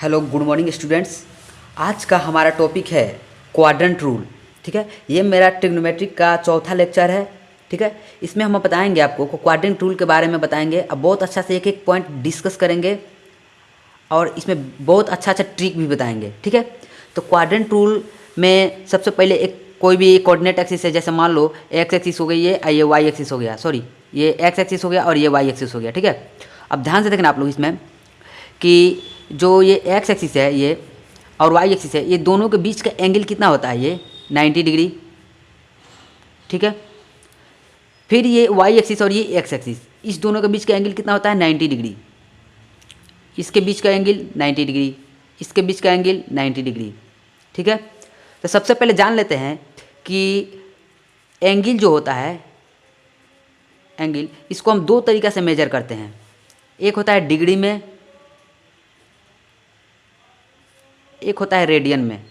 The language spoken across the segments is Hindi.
Hello good morning students. आज का हमारा टॉपिक है क्वाड्रेंट रूल। ठीक है, ये मेरा ट्रिग्नोमेट्रिक का चौथा लेक्चर है। ठीक है, इसमें हम बताएंगे आपको क्वाड्रेंट रूल के बारे में बताएंगे। अब बहुत अच्छा से एक एक पॉइंट डिस्कस करेंगे और इसमें बहुत अच्छा अच्छा ट्रिक भी बताएंगे। ठीक है, तो क्वाड्रेंट रूल में सबसे पहले एक कोई भी कोऑर्डिनेट एक्सिस है, जैसे मान लो एक्स एक्सिस हो गई ये वाई एक्सिस हो गया, सॉरी ये एक्स एक्सिस हो गया और ये वाई एक्सिस हो गया। ठीक है, अब ध्यान से देखना आप लोग इसमें कि जो ये एक्स एक्सिस है ये और वाई एक्सिस है, ये दोनों के बीच का एंगल कितना होता है, ये 90 डिग्री। ठीक है, फिर ये वाई एक्सिस और ये एक्स एक्सिस, इस दोनों के बीच का एंगल कितना होता है 90 डिग्री। इसके बीच का एंगल 90 डिग्री, इसके बीच का एंगल 90 डिग्री। ठीक है, तो सबसे पहले जान लेते हैं कि एंगल जो होता है, एंगल इसको हम दो तरीक़ा से मेजर करते हैं। एक होता है डिग्री में, एक होता है रेडियन में।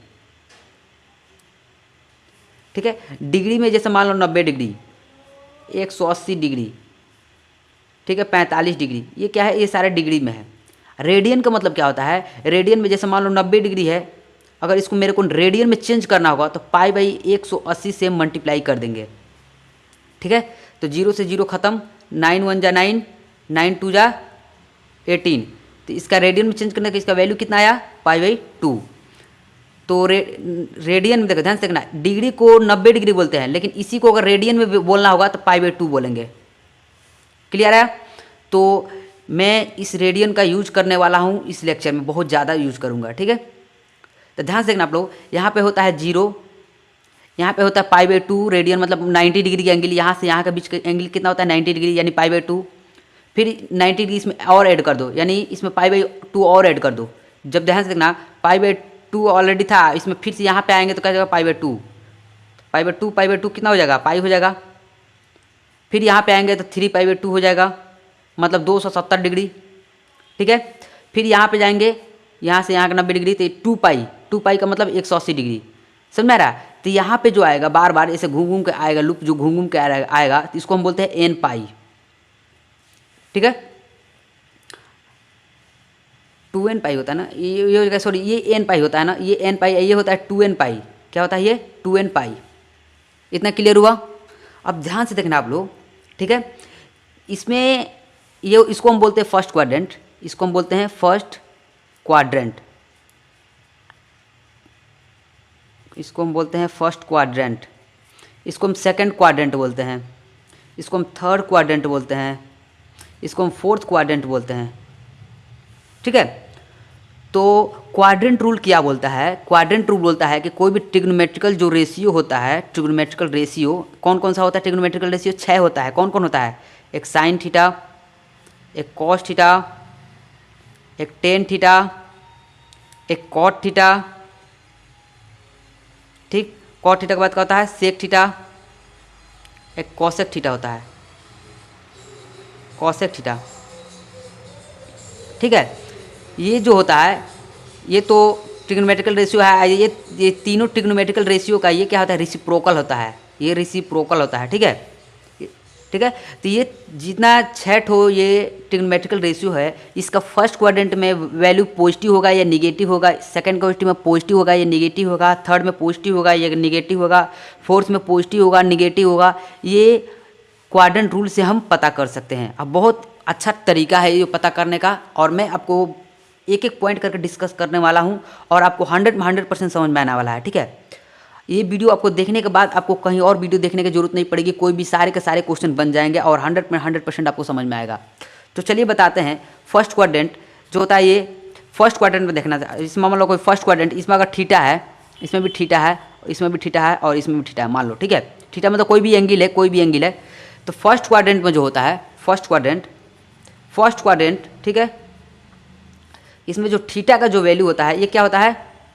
ठीक है, डिग्री में जैसे मान लो 90 डिग्री, 180 डिग्री, ठीक है 45 डिग्री, ये क्या है, ये सारे डिग्री में है। रेडियन का मतलब क्या होता है, रेडियन में जैसे मान लो 90 डिग्री है, अगर इसको मेरे को रेडियन में चेंज करना होगा तो पाई बाई 180 से मल्टीप्लाई कर देंगे। ठीक है, तो 0 से 0 ख़त्म, 9 1 जा 9, 9 2 जा 18, तो इसका रेडियन में चेंज करने का इसका वैल्यू कितना आया, पाई बाई 2। तो रेडियन में देखो ध्यान से देखना, डिग्री को 90 डिग्री बोलते हैं, लेकिन इसी को अगर रेडियन में बोलना होगा तो पाई बाई 2 बोलेंगे। क्लियर है? तो मैं इस रेडियन का यूज करने वाला हूँ इस लेक्चर में, बहुत ज़्यादा यूज करूँगा। ठीक है, तो ध्यान से देखना आप लोग, यहाँ पे होता है 0, यहाँ पे होता है पाई बाई 2, रेडियन मतलब 90 डिग्री का एंगल, यहाँ से यहाँ के बीच का एंगल कितना होता है 90 डिग्री यानी पाई बाई 2। फिर 90 डिग्री इसमें और ऐड कर दो, यानी इसमें पाई बाई 2 और ऐड कर दो। जब ध्यान से देखना पाई बाई 2 ऑलरेडी था, इसमें फिर से यहाँ पे आएंगे तो क्या जाएगा पाई बाई 2, पाई बाई 2 कितना हो जाएगा, पाई हो जाएगा। फिर यहाँ पे आएंगे तो 3 पाई बाई 2 हो जाएगा, मतलब 270 डिग्री। ठीक है, फिर यहाँ पे जाएंगे, यहाँ से यहाँ का 90 डिग्री, तो 2 पाई का मतलब 180 डिग्री। समझ में आ रहा है? तो यहाँ पे जो आएगा बार बार ऐसे घूम घूम के आएगा, लूप जो घूम घूम के आएगा, तो इसको हम बोलते हैं एन पाई। ठीक है, 2n पाई होता है ना, ये सॉरी ये n पाई होता है ना, ये n पाई, ये होता है 2n पाई। क्या होता है ये 2n पाई। इतना क्लियर हुआ? अब ध्यान से देखना आप लोग। ठीक है, इसमें ये इसको हम बोलते हैं फर्स्ट क्वाड्रेंट, इसको हम बोलते हैं फर्स्ट क्वाड्रेंट, इसको हम बोलते हैं फर्स्ट क्वाड्रेंट, इसको हम सेकंड क्वाड्रेंट बोलते हैं, इसको हम थर्ड क्वाड्रेंट बोलते हैं, इसको हम फोर्थ क्वाड्रेंट बोलते हैं। ठीक है, तो क्वाड्रेंट रूल क्या बोलता है, क्वाड्रेंट रूल बोलता है कि कोई भी ट्रिग्नोमेट्रिकल जो रेशियो होता है, ट्रिग्नोमेट्रिकल रेशियो कौन कौन सा होता है, ट्रिग्नोमेट्रिकल रेशियो 6 होता है। कौन कौन होता है, एक साइन थीटा, एक कॉस थीटा, एक टेन थीटा, एक कॉट थीटा। ठीक, कॉट थीटा के बाद क्या होता है, सेक थीटा, एक कॉसेक थीटा होता है, कॉसेक थीटा। ठीक है, ये जो होता है ये तो ट्रिग्नोमेट्रिकल रेशियो है। ये तीनों ट्रिग्नोमेट्रिकल रेशियो का ये क्या होता है, रेसिप्रोकल होता है, ये रेसिप्रोकल होता है। ठीक है, ठीक है, तो ये जितना 6 ठो ये ट्रिग्नोमेट्रिकल रेशियो है, इसका फर्स्ट क्वाड्रेंट में वैल्यू पॉजिटिव होगा या निगेटिव होगा, सेकंड क्वाड्रेंट में पॉजिटिव होगा या निगेटिव होगा, थर्ड में पॉजिटिव होगा या निगेटिव होगा, फोर्थ में पॉजिटिव होगा निगेटिव होगा। ये क्वाड्रेंट रूल से हम पता कर सकते हैं। अब बहुत अच्छा तरीका है ये पता करने का, और मैं आपको एक एक पॉइंट करके डिस्कस करने वाला हूँ और आपको 100% समझ में आने वाला है। ठीक है, ये वीडियो आपको देखने के बाद आपको कहीं और वीडियो देखने की जरूरत नहीं पड़ेगी, कोई भी सारे के सारे क्वेश्चन बन जाएंगे और 100% आपको समझ में आएगा। तो चलिए बताते हैं। फर्स्ट क्वाड्रेंट जो होता है, ये फर्स्ट क्वाड्रेंट में देखना, इसमें मान लो कोई फर्स्ट क्वाड्रेंट, इसमें अगर थीटा है, इसमें भी थीटा है, इसमें भी थीटा है और इसमें भी थीटा है, मान लो। ठीक है, थीटा मतलब कोई भी एंगल है, कोई भी एंगल है। तो फर्स्ट क्वाड्रेंट में जो होता है, फर्स्ट क्वाड्रेंट, ठीक है, इसमें जो थीटा का जो वैल्यू होता है, ये क्या होता है,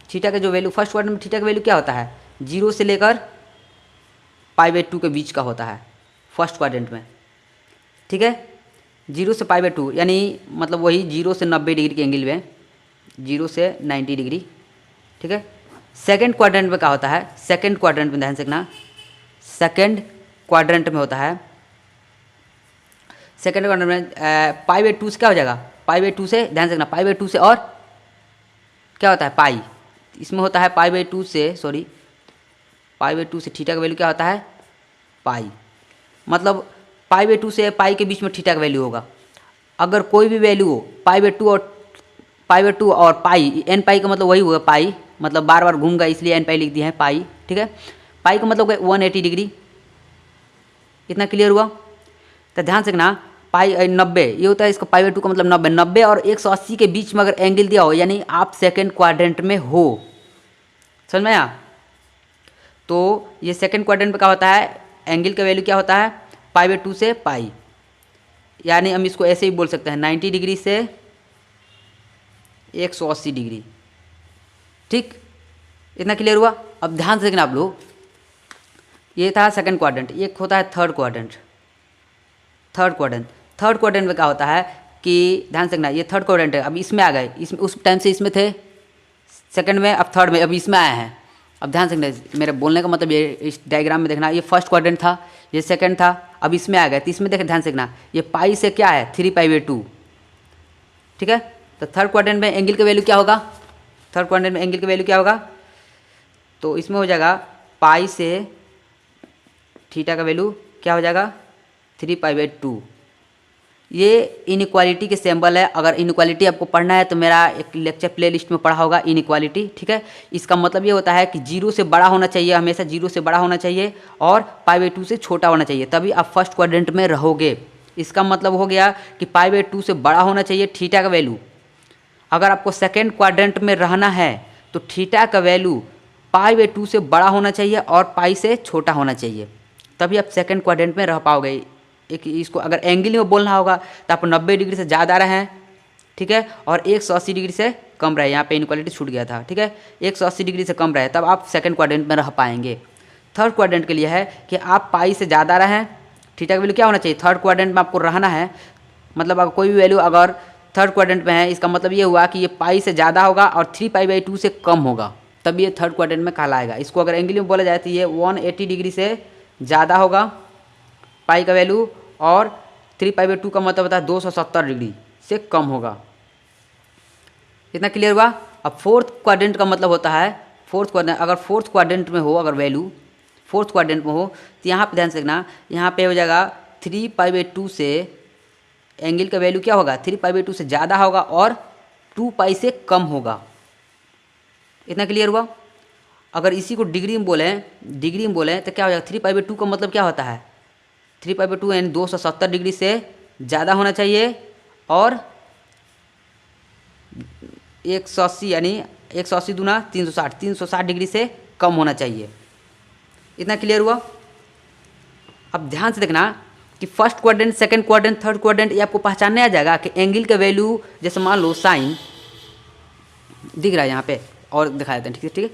थीटा का जो वैल्यू फर्स्ट क्वाड्रेंट में थीटा का वैल्यू क्या होता है, 0 से लेकर पाई बाई 2 के बीच का होता है फर्स्ट क्वाड्रेंट में। ठीक है, 0 से पाई बाई 2 यानी मतलब वही 0 से 90 डिग्री के एंगल में, 0 से 90 डिग्री। ठीक है, सेकंड क्वाड्रेंट में क्या होता है, सेकंड क्वाड्रेंट में ध्यान से देखना, सेकंड क्वाड्रेंट में होता है, सेकंड क्वाड्रेंट में पाई बाई 2 से क्या हो जाएगा, पाई बाई 2 से ध्यान से देखना, पाई बाई 2 से और क्या होता है पाई, इसमें होता है पाई बाई टू से, सॉरी पाई बाई टू से थीटा का वैल्यू क्या होता है पाई, मतलब पाई बाई टू से पाई के बीच में थीटा का वैल्यू होगा। अगर कोई भी वैल्यू हो पाई बाई टू और पाई, एन पाई का मतलब वही होगा पाई, मतलब बार बार घूमगा इसलिए एन पाई लिख दिया है पाई, ठीक है। पाई का मतलब 180 डिग्री, इतना क्लियर हुआ। तो ध्यान से ना पाई 90 ये होता है, इसका पाई बाई टू का मतलब 90 और 180 के बीच में अगर एंगल दिया हो यानी आप सेकेंड क्वाड्रेंट में हो, समझ में आया। तो ये सेकेंड क्वाड्रेंट में क्या होता है, एंगल का वैल्यू क्या होता है पाई बाई टू से पाई, यानी हम इसको ऐसे ही बोल सकते हैं 90 डिग्री से 180 डिग्री, ठीक, इतना क्लियर हुआ। अब ध्यान से देखना आप लोग, ये था सेकंड क्वाड्रेंट, एक होता है थर्ड क्वाड्रेंट। थर्ड क्वाड्रेंट में क्या होता है कि ध्यान से देखना, ये थर्ड क्वाड्रेंट है, अब इसमें आ गए, इसमें उस टाइम से इसमें थे सेकंड में, अब थर्ड में, अब इसमें आए हैं। अब ध्यान से देखना, मेरे बोलने का मतलब ये इस डायग्राम में देखना, ये फर्स्ट क्वाड्रेंट था, ये सेकंड था, अब इसमें आ गए, तो इसमें देखें ध्यान से देखना, ये पाई से क्या है 3 पाई बाई 2, ठीक है। तो थर्ड क्वाड्रेंट में एंगल का वैल्यू क्या होगा, थर्ड क्वाड्रेंट में एंगल का वैल्यू क्या होगा, तो इसमें हो जाएगा पाई से थीटा का वैल्यू क्या हो जाएगा 3 पाई बाई 2। ये इनइक्वालिटी के सिंबल है, अगर इनइक्वालिटी आपको पढ़ना है तो मेरा एक लेक्चर प्लेलिस्ट में पढ़ा होगा इनइक्वालिटी, ठीक है। इसका मतलब ये होता है कि 0 से बड़ा होना चाहिए, हमेशा 0 से बड़ा होना चाहिए और पाई बाई 2 से छोटा होना चाहिए, तभी आप फर्स्ट क्वाड्रेंट में रहोगे। इसका मतलब हो गया कि पाई बाई 2 से बड़ा होना चाहिए थीटा का वैल्यू। अगर आपको सेकेंड क्वाड्रेंट में रहना है तो थीटा का वैल्यू पाई बाई 2 से बड़ा होना चाहिए और पाई से छोटा होना चाहिए, तभी आप सेकेंड क्वाड्रेंट में रह पाओगे। एक इसको अगर एंगल में बोलना होगा तो आप 90 डिग्री से ज़्यादा रहें, ठीक है, और 180 डिग्री से कम रहे, यहाँ पे इनक्वालिटी छूट गया था, ठीक है, 180 डिग्री से कम रहे, तब आप सेकंड क्वाड्रेंट में रह पाएंगे। थर्ड क्वाड्रेंट के लिए है कि आप पाई से ज़्यादा रहें, थीटा का वैल्यू क्या होना चाहिए, थर्ड क्वाड्रेंट में आपको रहना है, मतलब अगर कोई भी वैल्यू अगर थर्ड क्वाड्रेंट में है, इसका मतलब ये हुआ कि ये पाई से ज़्यादा होगा और 3 पाई बाई 2 से कम होगा, तब ये थर्ड क्वाड्रेंट में कहलाएगा। इसको अगर एंगल में बोला जाए तो ये 180 डिग्री से ज़्यादा होगा पाई का वैल्यू, और 3 पाई बाई 2 का मतलब होता है 270 डिग्री से कम होगा। इतना क्लियर हुआ। अब फोर्थ क्वाड्रेंट का मतलब होता है, फोर्थ क्वाड्रेंट अगर फोर्थ क्वाड्रेंट में हो, अगर वैल्यू फोर्थ क्वाड्रेंट में हो तो यहाँ पे ध्यान से देखना, यहाँ पे हो जाएगा 3 पाई बाई 2 से एंगल का वैल्यू क्या होगा 3 पाई बाई 2 से ज़्यादा होगा और 2 पाई से कम होगा। इतना क्लियर हुआ। अगर इसी को डिग्री में बोलें तो क्या हो जाएगा 3 पाई बाई 2 का मतलब क्या होता है 3 पाई बाई 2 यानी 270 डिग्री से ज़्यादा होना चाहिए और 180 यानी 180 दूना 360 डिग्री से कम होना चाहिए। इतना क्लियर हुआ। अब ध्यान से देखना कि first quadrant, second quadrant, third quadrant ये आपको पहचानने आ जाएगा कि एंगल का वैल्यू, जैसे मान लो साइन दिख रहा है यहाँ पे और दिखा देते हैं, ठीक है,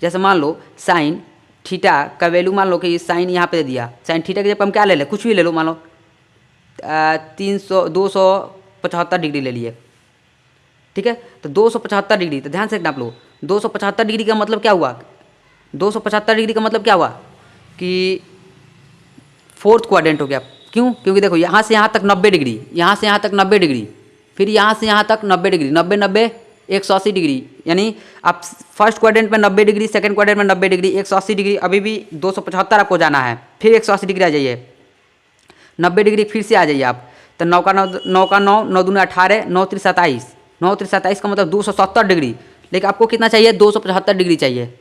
जैसे मान लो साइन थीटा का वैल्यू, मान लो कि साइन यहाँ पे दे दिया, साइन थीटा के जब हम क्या ले लें कुछ भी ले लो, मान लो 275 डिग्री ले लिए, ठीक है, तो 275 डिग्री, तो ध्यान से देखना आप लोग 275 डिग्री का मतलब क्या हुआ, 275 डिग्री का मतलब क्या हुआ कि फोर्थ क्वाड्रेंट हो गया। क्यों, क्योंकि देखो यहाँ से यहाँ तक 90 डिग्री, यहाँ से यहाँ तक 90 डिग्री, फिर यहाँ से यहाँ तक 90 डिग्री, 90 90 180 डिग्री, यानी आप फर्स्ट क्वाड्रेंट में 90 डिग्री, सेकंड क्वाड्रेंट में 90 डिग्री, 180 डिग्री, अभी भी 275 आपको जाना है, फिर 180 डिग्री आ जाइए, 90 डिग्री फिर से आ जाइए आप, तो 9 का 9 9 दूना 18, 9 3 27, 9 3 27 का मतलब 270 डिग्री, लेकिन आपको कितना चाहिए 275 डिग्री चाहिए।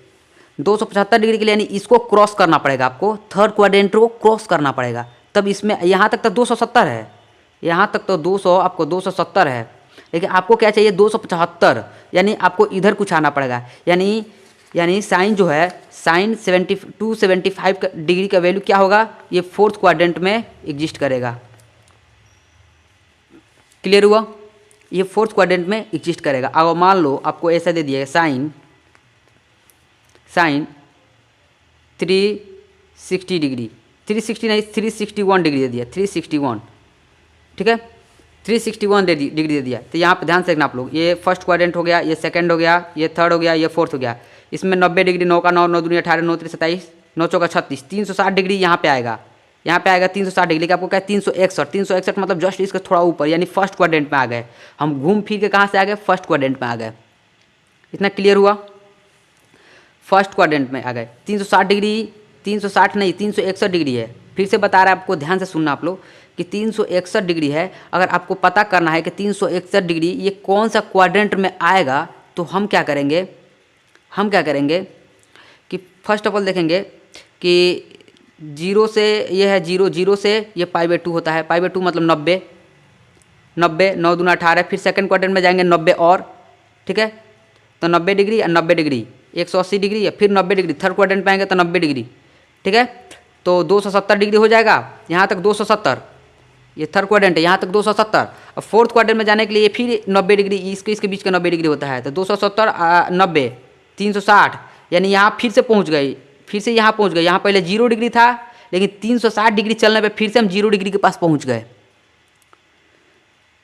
275 डिग्री के लिए यानी इसको क्रॉस करना पड़ेगा, आपको थर्ड क्वाड्रेंट को क्रॉस करना पड़ेगा, तब इसमें यहाँ तक तो 270 है, यहाँ तक तो 200 आपको 270 है, लेकिन आपको क्या चाहिए 275, यानी आपको इधर कुछ आना पड़ेगा, यानी साइन जो है साइन 275 डिग्री का वैल्यू क्या होगा, ये फोर्थ क्वाड्रेंट में एग्जिस्ट करेगा। क्लियर हुआ, ये फोर्थ क्वाड्रेंट में एग्जिस्ट करेगा। अब मान लो आपको ऐसा दे दिया साइन 360 डिग्री, 360 नहीं 361 डिग्री दे दिया, 361, ठीक है, 361 डिग्री दे दिया। तो यहाँ पे ध्यान से देखना आप लोग, ये फर्स्ट क्वाड्रेंट हो गया, ये सेकंड हो गया, ये थर्ड हो गया, ये फोर्थ हो गया, इसमें 90 डिग्री, 9 का 9 9 दूनी 18, 9 3 27, 9 चौका 36, 360 डिग्री यहाँ पे आएगा, 360 डिग्री, लेकिन आपको क्या 361 मतलब जस्ट इसके थोड़ा ऊपर, यानी फर्स्ट क्वाड्रेंट में आ गए हम, घूम फिर के कहाँ से आ गए फर्स्ट क्वाड्रेंट में आ गए। इतना क्लियर हुआ। फर्स्ट क्वाड्रेंट में आ गए। 360 डिग्री, 360 नहीं 361 डिग्री है। फिर से बता रहा है आपको, ध्यान से सुनना आप लोग कि 361 डिग्री है। अगर आपको पता करना है कि 361 डिग्री ये कौन सा क्वाड्रेंट में आएगा, तो हम क्या करेंगे कि फर्स्ट ऑफ ऑल देखेंगे कि जीरो से ये है, जीरो से ये π/2 होता है। π/2 मतलब 90, 9 दूना 18। फिर सेकंड क्वाड्रेंट में जाएंगे 90 और, ठीक है, तो 90 डिग्री और 90 डिग्री 180 डिग्री है। फिर 90 डिग्री थर्ड क्वाड्रेंट में आएंगे तो 90 डिग्री, ठीक है, तो 270 डिग्री हो जाएगा। यहाँ तक 270, ये थर्ड क्वाड्रेंट है, यहाँ तक 270। और फोर्थ क्वाड्रेंट में जाने के लिए फिर 90 डिग्री, इसके बीच का 90 डिग्री होता है, तो 270 90 360, यानी यहाँ फिर से पहुँच गए, फिर से यहाँ पहुँच गए। यहाँ पहले 0 डिग्री था, लेकिन 360 डिग्री चलने पे फिर से हम 0 डिग्री के पास पहुँच गए।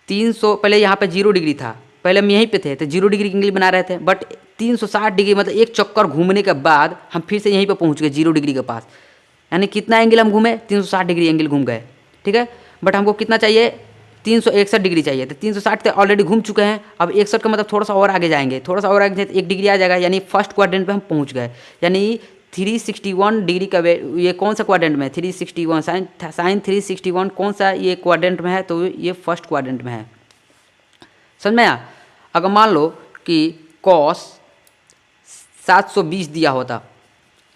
300 पहले यहाँ पे 0 डिग्री था, पहले हम यहीं पे थे तो 0 डिग्री की एंगल बना रहे थे, बट 360 डिग्री मतलब एक चक्कर घूमने के बाद हम फिर से यहीं पे पहुँच गए 0 डिग्री के पास। यानी कितना एंगल हम घूमे, 360 डिग्री एंगल घूम गए, ठीक है। बट हमको कितना चाहिए, 361 डिग्री चाहिए, तो 360 तो ऑलरेडी घूम चुके हैं। अब 61 का मतलब थोड़ा सा और आगे जाएंगे, थोड़ा सा और आगे जाए तो 1 डिग्री आ जाएगा, यानी फर्स्ट क्वाड्रेंट पे हम पहुंच गए। यानी 361 डिग्री का ये कौन सा क्वाड्रेंट में है, 361 साइन 361 कौन सा ये क्वाड्रेंट में है, तो ये फर्स्ट क्वाड्रेंट में है। समझ में आया। अगर मान लो कि कॉस 720 दिया होता,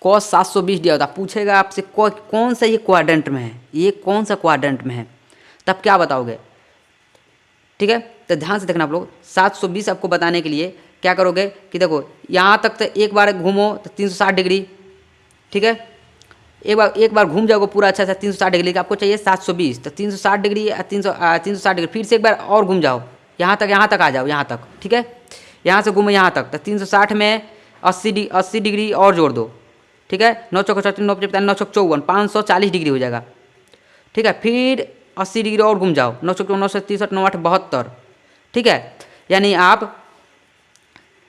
कॉस 720 दिया होता, पूछेगा आपसे कौन सा ये क्वाड्रेंट में है, ये कौन सा क्वाड्रेंट में है, तब क्या बताओगे, ठीक है। तो ध्यान से देखना आप लोग, 720 आपको बताने के लिए क्या करोगे कि देखो यहाँ तक तो एक बार घूमो तो 360 डिग्री, ठीक है, एक बार घूम जाओगे पूरा अच्छा सा 360 डिग्री का, आपको चाहिए 720, तो 360 डिग्री 360 डिग्री फिर से एक बार और घूम जाओ, यहाँ तक आ जाओ, यहाँ तक, ठीक है, यहाँ से घूमो यहाँ तक, तो 360 में 80 डिग्री और जोड़ दो, ठीक है, 9 चौक 34 9 55 9 चौक 54 540 डिग्री हो जाएगा, ठीक है। फिर 80 डिग्री और घूम जाओ, 9 चौक 9 63 9 8 72, ठीक है। यानी आप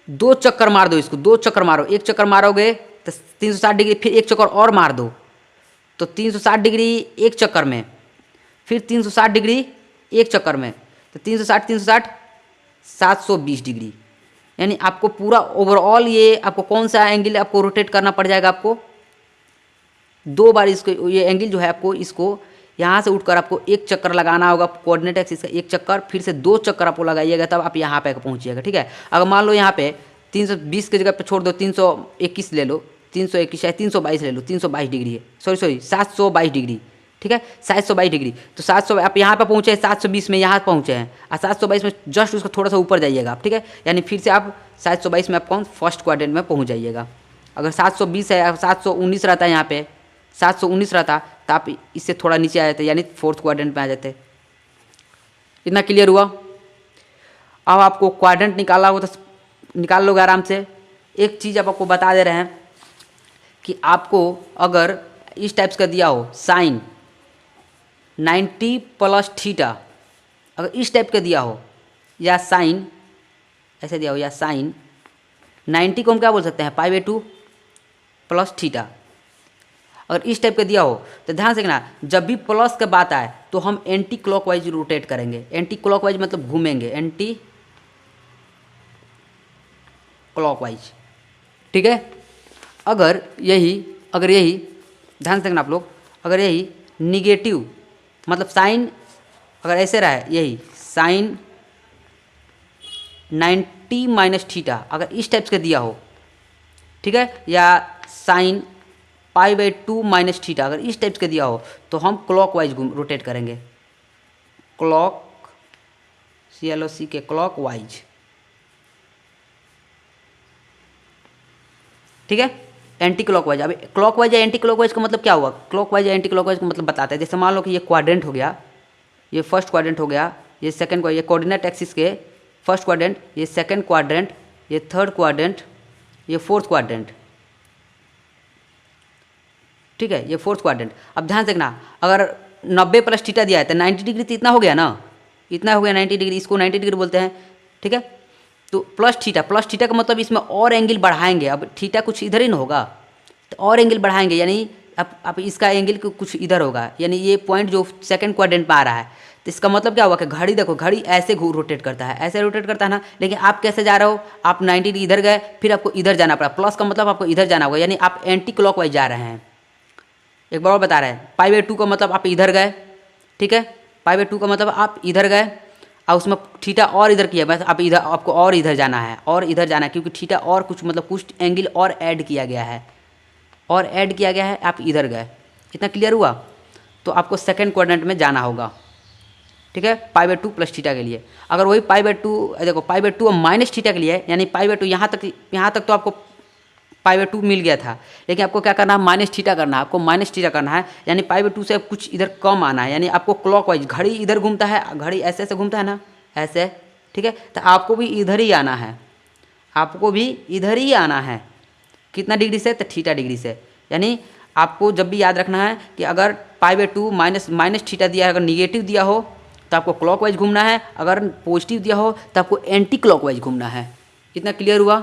2 चक्कर मार दो इसको, 2 चक्कर मारो, एक चक्कर मारोगे तो 360 डिग्री, फिर एक चक्कर और मार दो तो 360 डिग्री एक चक्कर में, फिर 360 डिग्री एक चक्कर में, तो 360 720 डिग्री। यानी आपको पूरा ओवरऑल ये आपको कौन सा एंगल आपको रोटेट करना पड़ जाएगा, आपको 2 बार इसको, ये एंगल जो है आपको इसको यहाँ से उठकर आपको एक चक्कर लगाना होगा कोऑर्डिनेट एक्सिस का, एक चक्कर, फिर से 2 चक्कर आपको लगाइएगा, तब आप यहाँ पे पहुँचिएगा, ठीक है। अगर मान लो यहाँ पे 320 की जगह पे छोड़ दो 321 ले लो, 321 या 322 ले लो, 322 डिग्री है, सॉरी 722 डिग्री, ठीक है, 722 डिग्री। तो 700 आप यहाँ पे पहुँचे 720 में यहाँ पहुँचे हैं, और 722 में जस्ट उसका थोड़ा सा ऊपर जाइएगा आप, ठीक है। यानी फिर से आप 722 में आप कौन फर्स्ट क्वाड्रेंट में पहुँच जाइएगा। अगर 720 है, 719 रहता है, यहाँ पे 719 रहता तो आप इससे थोड़ा नीचे आ जाते, यानी फोर्थ क्वाड्रेंट में आ जाते। इतना क्लियर हुआ। अब आपको क्वाड्रेंट निकालना हो तो निकाल लोगे आराम से। एक चीज़ आपको बता दे रहे हैं कि आपको अगर इस टाइप्स का दिया हो साइन 90 प्लस थीटा, अगर इस टाइप का दिया हो, या साइन ऐसे दिया हो, या साइन 90 को हम क्या बोल सकते हैं, π/2 प्लस थीटा। अगर इस टाइप का दिया हो तो ध्यान से देखना, जब भी प्लस का बात आए तो हम एंटी क्लॉकवाइज रोटेट करेंगे। एंटी क्लॉकवाइज मतलब घूमेंगे, एंटी क्लॉकवाइज, ठीक है। अगर यही ध्यान से देखना आप लोग, अगर यही निगेटिव मतलब साइन अगर ऐसे रहा है, यही साइन 90 माइनस थीटा अगर इस टाइप का दिया हो, ठीक है, या साइन π/2 माइनस थीटा अगर इस टाइप का दिया हो, तो हम क्लॉकवाइज रोटेट करेंगे, CLOC के क्लॉकवाइज, ठीक है, एंटी क्लॉकवाइज। अब क्लॉकवाइज या एंटी क्लॉकवाइज का मतलब क्या हुआ, क्लॉकवाइज या एंटी क्लॉकवाइज का मतलब बताते हैं। जैसे मान लो कि ये क्वाड्रेंट हो गया, ये फर्स्ट क्वाड्रेंट हो गया, ये सेकंड, ये कोऑर्डिनेट एक्सिस के फर्स्ट क्वाड्रेंट, ये सेकंड क्वाड्रेंट, ये थर्ड क्वाड्रेंट, ये फोर्थ क्वाड्रेंट, ठीक है, ये फोर्थ क्वाड्रेंट। अब ध्यान से देखना, अगर 90 प्लस थीटा दिया है तो 90 डिग्री तो इतना हो गया ना, इतना हो गया 90 डिग्री, इसको 90 डिग्री बोलते हैं, ठीक है। तो प्लस थीटा का मतलब इसमें और एंगल बढ़ाएंगे। अब थीटा कुछ इधर ही ना होगा, तो और एंगल बढ़ाएंगे, यानी अब इसका एंगल कुछ इधर होगा, यानी ये पॉइंट जो सेकंड क्वाड्रेंट में आ रहा है, तो इसका मतलब क्या हुआ कि घड़ी देखो, घड़ी ऐसे रोटेट करता है, ऐसे रोटेट करता है ना, लेकिन आप कैसे जा रहे हो, आप 90 डिग्री इधर गए, फिर आपको इधर जाना पड़ा, प्लस का मतलब आपको इधर जाना होगा, यानी आप एंटी क्लॉकवाइज जा रहे हैं। एक बार और बता रहे हैं, π/2 का मतलब आप इधर गए, ठीक है, π/2 का मतलब आप इधर गए और उसमें थीटा और इधर किया, बस आप इधर, आपको और इधर जाना है, और इधर जाना है, क्योंकि थीटा और कुछ मतलब कुछ एंगल और ऐड किया गया है, और ऐड किया गया है, आप इधर गए। इतना क्लियर हुआ? तो आपको सेकंड क्वाड्रेंट में जाना होगा, ठीक है, π/2 प्लस थीटा के लिए। अगर वही π/2 देखो, π/2 माइनस थीटा के लिए, यानी π/2 यहाँ तक तो आपको π/2 मिल गया था, लेकिन आपको क्या करना है, माइनस थीटा करना है, आपको माइनस थीटा करना है, यानी π/2 से कुछ इधर कम आना है, यानी आपको क्लॉकवाइज, घड़ी इधर घूमता है, घड़ी ऐसे ऐसे घूमता है ना, ऐसे, ठीक है, तो आपको भी इधर ही आना है, आपको भी इधर ही आना है। कितना डिग्री से? तो थीटा डिग्री से। यानी आपको जब भी याद रखना है कि अगर π/2 माइनस थीटा दिया है, अगर निगेटिव दिया हो तो आपको क्लॉकवाइज घूमना है, अगर पॉजिटिव दिया हो तो आपको एंटी क्लॉकवाइज घूमना है। इतना क्लियर हुआ?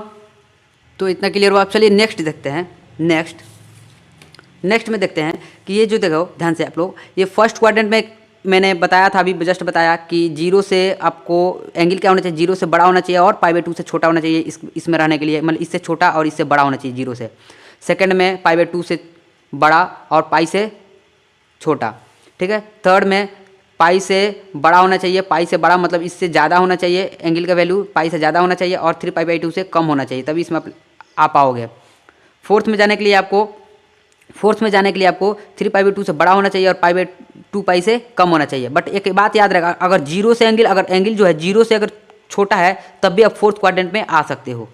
तो इतना क्लियर हुआ। आप चलिए नेक्स्ट देखते हैं। नेक्स्ट में देखते हैं कि ये जो देखो ध्यान से आप लोग, ये फर्स्ट क्वाड्रेंट में मैंने बताया था, अभी जस्ट बताया कि 0 से आपको एंगल क्या होना चाहिए, 0 से बड़ा होना चाहिए और π/2 से छोटा होना चाहिए, इसमें रहने के लिए, मतलब इससे छोटा और इससे बड़ा होना चाहिए 0 से। सेकंड में π/2 से बड़ा और पाई से छोटा, ठीक है। थर्ड में पाई से बड़ा होना चाहिए, पाई से बड़ा मतलब इससे ज़्यादा होना चाहिए, एंगल का वैल्यू पाई से ज़्यादा होना चाहिए, और 3π/2 से कम होना चाहिए, तभी इसमें आप पाओगे। फोर्थ में जाने के लिए आपको 3π/2 से बड़ा होना चाहिए और π/2 पाई से कम होना चाहिए। बट एक बात याद रखा, अगर 0 से एंगल, अगर एंगल जो है 0 से अगर छोटा है तब भी आप फोर्थ क्वाड्रेंट में आ सकते हो।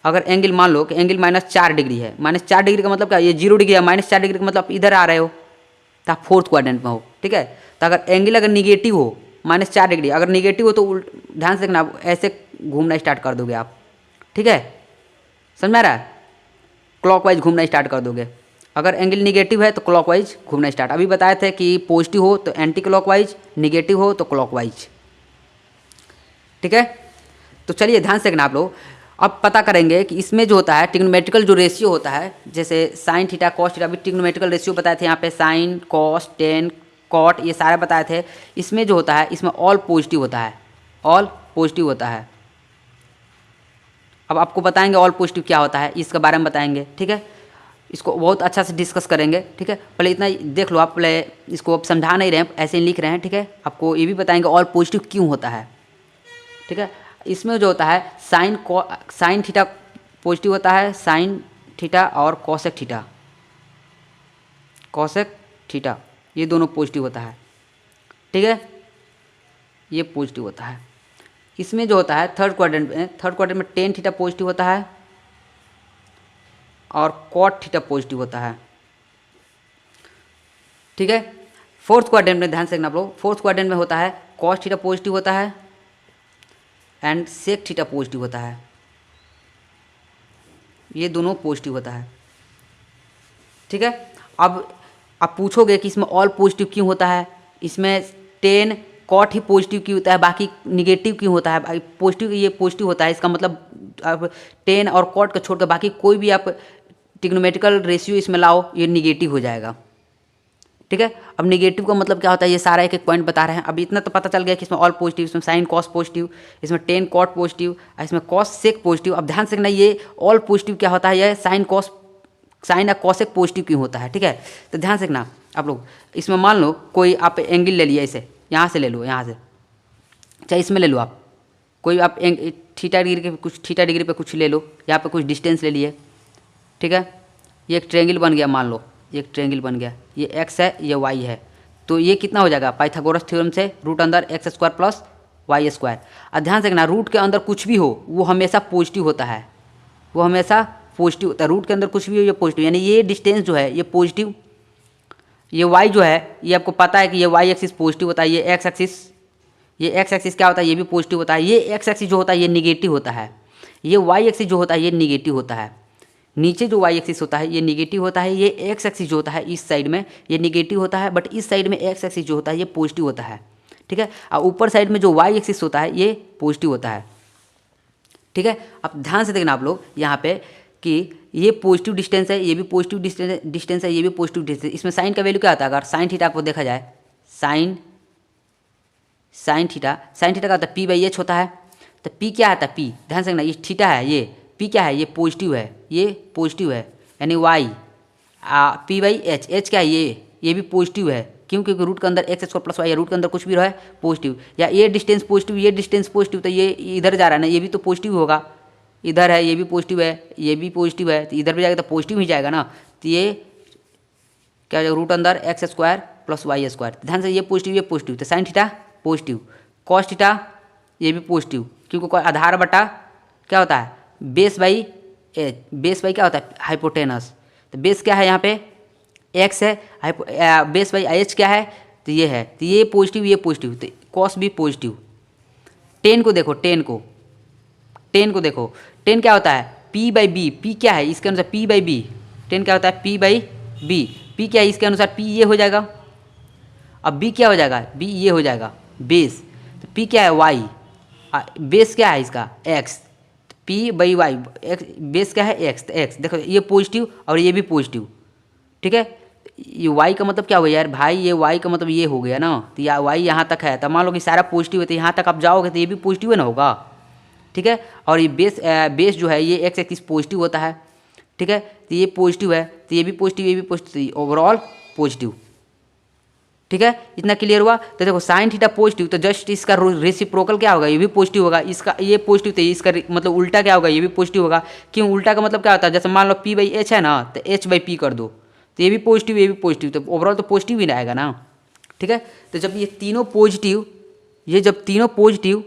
अगर एंगल मान लो कि एंगल -4 डिग्री है, -4 डिग्री का मतलब क्या, ये 0 डिग्री है, -4 डिग्री का मतलब इधर आ रहे हो तो आप फोर्थ क्वाड्रेंट में हो, ठीक है। तो अगर एंगल अगर निगेटिव हो, -4 डिग्री अगर निगेटिव हो तो ध्यान से देखना, ऐसे घूमना स्टार्ट कर दोगे आप, ठीक है, समझ में आ रहा है, क्लॉकवाइज घूमना स्टार्ट कर दोगे। अगर एंगल निगेटिव है तो क्लॉकवाइज घूमना स्टार्ट, अभी बताए थे कि पॉजिटिव हो तो एंटी क्लॉकवाइज, निगेटिव हो तो क्लॉकवाइज, ठीक है। तो चलिए ध्यान से देखना आप लोग, अब पता करेंगे कि इसमें जो होता है ट्रिग्नोमेट्रिकल जो रेशियो होता है, जैसे साइन थीटा कॉस थीटा, अभी ट्रिग्नोमेट्रिकल रेशियो बताए थे यहाँ पे, साइन कॉस टेन कॉट ये सारे बताए थे। इसमें जो होता है, इसमें ऑल पॉजिटिव होता है, ऑल पॉजिटिव होता है। अब आपको बताएंगे ऑल पॉजिटिव क्या होता है, इसके बारे में बताएंगे, ठीक है, इसको बहुत अच्छा से डिस्कस करेंगे, ठीक है। पहले इतना देख लो आप, पहले इसको अब समझा नहीं रहे हैं, ऐसे ही लिख रहे हैं, ठीक है। आपको ये भी बताएंगे ऑल पॉजिटिव क्यों होता है, ठीक है। इसमें जो होता है साइन थीटा पॉजिटिव होता है, साइन थीटा और कॉसेक थीटा ये दोनों पॉजिटिव होता है, ठीक है, ये पॉजिटिव होता है। इसमें जो होता है थर्ड क्वाड्रेंट में टेन थीटा पॉजिटिव होता है और कॉट थीटा पॉजिटिव होता है, ठीक है। फोर्थ क्वाड्रेंट में ध्यान से देखना आप लोग, फोर्थ क्वाड्रेंट में होता है कॉस थीटा पॉजिटिव होता है एंड सेक थीटा पॉजिटिव होता है, ये दोनों पॉजिटिव होता है, ठीक है। अब आप पूछोगे कि इसमें ऑल पॉजिटिव क्यों होता है, इसमें टेन कॉट ही पॉजिटिव क्यों होता है, बाकी निगेटिव क्यों होता है, पॉजिटिव ये पॉजिटिव होता है, इसका मतलब आप टेन और कॉट को छोड़कर बाकी कोई भी आप ट्रिग्नोमेट्रिकल रेशियो इसमें लाओ, ये निगेटिव हो जाएगा, ठीक है। अब निगेटिव का मतलब क्या होता है, ये सारा एक एक पॉइंट बता रहे हैं। अब इतना तो पता चल गया कि इसमें ऑल पॉजिटिव, इसमें साइन कॉस पॉजिटिव, इसमें टेन कॉट पॉजिटिव, इसमें कॉस सेक पॉजिटिव। अब ध्यान से देखना, ये ऑल पॉजिटिव क्या होता है, ये साइन या कॉसेक पॉजिटिव क्यों होता है, ठीक है। तो ध्यान से देखना आप लोग, इसमें मान लो कोई आप एंगल ले लिया, इसे यहाँ से ले लो, यहाँ से चाहे इसमें ले लो आप, कोई आप थीटा डिग्री पे कुछ ले लो, यहाँ पे कुछ डिस्टेंस ले लिए, ठीक है। ये एक ट्रायंगल बन गया, मान लो ये एक ट्रायंगल बन गया, ये x है, ये y है, तो ये कितना हो जाएगा, पाइथागोरस थ्योरम से रूट अंदर x² प्लस y²। और ध्यान से देखना, रूट के अंदर कुछ भी हो वो हमेशा पॉजिटिव होता है, वो हमेशा पॉजिटिव होता है, रूट के अंदर कुछ भी हो ये पॉजिटिव, यानी ये डिस्टेंस जो है ये पॉजिटिव, ये y जो है ये आपको पता है कि ये y एक्सिस पॉजिटिव होता है, ये x एक्सिस क्या होता है, ये भी पॉजिटिव होता है, ये x एक्सिस जो होता है ये निगेटिव होता है, ये y एक्सिस जो होता है ये निगेटिव होता है, नीचे जो y एक्सिस होता है ये निगेटिव होता है, ये x एक्सिस जो होता है इस साइड में ये निगेटिव होता है, बट इस साइड में x एक्सिस जो होता है ये पॉजिटिव होता है, ठीक है। और ऊपर साइड में जो y एक्सिस होता है ये पॉजिटिव होता है, ठीक है। अब ध्यान से देखना आप लोग यहाँ पे कि ये पॉजिटिव डिस्टेंस है, ये भी पॉजिटिव डिस्टेंस है, ये भी पॉजिटिव डिस्टेंस। इसमें साइन का वैल्यू क्या आता है, अगर साइन थीटा को देखा जाए, साइन साइन थीटा का होता है पी बाई एच होता है। तो पी क्या आता है, पी ध्यान से रखना, ये थीटा है, ये पी क्या है, ये पॉजिटिव है, ये पॉजिटिव है, यानी y p by h, h क्या है, ये भी पॉजिटिव है। क्यों? क्योंकि रूट के अंदर एक्स स्क्वायर प्लस वाई है, रूट के अंदर कुछ भी रहा है पॉजिटिव, या ये डिस्टेंस पॉजिटिव, ये डिस्टेंस पॉजिटिव, तो ये इधर जा रहा है ना, ये भी तो पॉजिटिव होगा, इधर है ये भी पॉजिटिव है, ये भी पॉजिटिव है, तो इधर भी जाएगा तो पॉजिटिव ही जाएगा ना। तो ये क्या हो जाएगा, रूट अंदर x square plus y square. ध्यान से, ये पॉजिटिव, तो sine theta positive, cos theta ये भी पॉजिटिव, क्योंकि कोई आधार बटा क्या होता है, base by H, base by क्या होता है, हाइपोटेनस। तो बेस क्या है यहाँ पे, एक्स है, बेस बाई एच क्या है, तो ये है, तो ये पॉजिटिव, ये पॉजिटिव, तो कॉस भी पॉजिटिव। टेन को देखो, टेन को देखो, टेन क्या होता है, पी बाई बी, पी क्या है इसके अनुसार, पी बाई बी, टेन क्या होता है, पी बाई बी, पी क्या है इसके अनुसार, पी ये हो जाएगा, अब बी क्या हो जाएगा, बी ये हो जाएगा बेस, तो पी क्या है, वाई, बेस क्या है इसका, x, p by y, x base क्या है, एक्स, तो एक्स देखो ये पॉजिटिव और ये भी पॉजिटिव, ठीक है। ये वाई का मतलब क्या हो गया यार भाई, ये वाई का मतलब ये हो गया ना, तो या वाई यहाँ तक है, तो मान लो कि सारा पॉजिटिव है, तो यहाँ तक आप जाओगे तो ये भी पॉजिटिव है ना होगा, ठीक है। और ये बेस जो है ये एक्स एक्सिस पॉजिटिव होता है, ठीक है, तो ये पॉजिटिव है, तो ये भी पॉजिटिव, ये भी पॉजिटिव, ओवरऑल पॉजिटिव, ठीक है। इतना क्लियर हुआ। तो देखो साइन थीटा पॉजिटिव, तो जस्ट इसका रेसिप्रोकल क्या होगा, ये भी पॉजिटिव होगा, इसका ये पॉजिटिव, तो इसका मतलब उल्टा क्या होगा, ये भी पॉजिटिव होगा। क्यों? उल्टा का मतलब क्या होता है, जैसे मान लो पी बाई एच है ना, तो एच बाई पी कर दो, तो ये भी पॉजिटिव, ये भी पॉजिटिव, तो ओवरऑल तो पॉजिटिव ही आएगा ना, ठीक है। तो जब ये तीनों पॉजिटिव, ये जब तीनों पॉजिटिव,